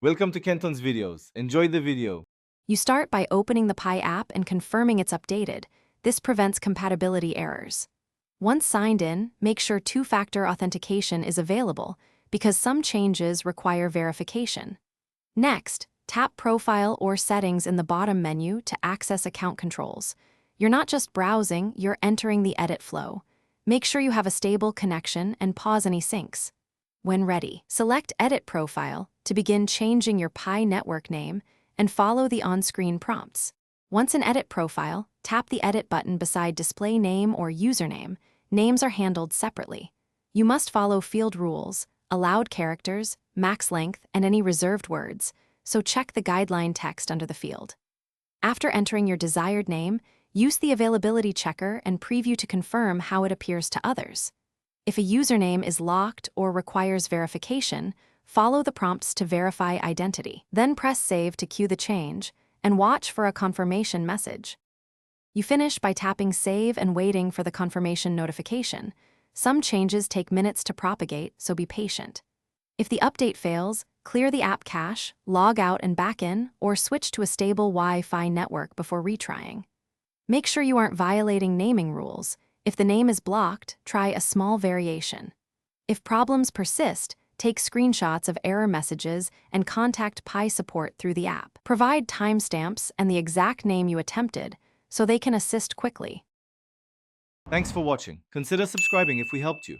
Welcome to Kenton's videos. Enjoy the video. You start by opening the Pi app and confirming it's updated. This prevents compatibility errors. Once signed in, make sure two-factor authentication is available because some changes require verification. Next, tap Profile or Settings in the bottom menu to access account controls. You're not just browsing, you're entering the edit flow. Make sure you have a stable connection and pause any syncs. When ready, select Edit Profile to begin changing your Pi network name and follow the on-screen prompts. Once in Edit Profile, tap the Edit button beside Display Name or Username. Names are handled separately. You must follow field rules, allowed characters, max length, and any reserved words, so check the guideline text under the field. After entering your desired name, use the availability checker and preview to confirm how it appears to others. If a username is locked or requires verification, follow the prompts to verify identity. Then press Save to queue the change and watch for a confirmation message. You finish by tapping Save and waiting for the confirmation notification. Some changes take minutes to propagate, so be patient. If the update fails, clear the app cache, log out and back in, or switch to a stable Wi-Fi network before retrying. Make sure you aren't violating naming rules. If the name is blocked, try a small variation. If problems persist, take screenshots of error messages and contact Pi support through the app. Provide timestamps and the exact name you attempted so they can assist quickly. Thanks for watching. Consider subscribing if we helped you.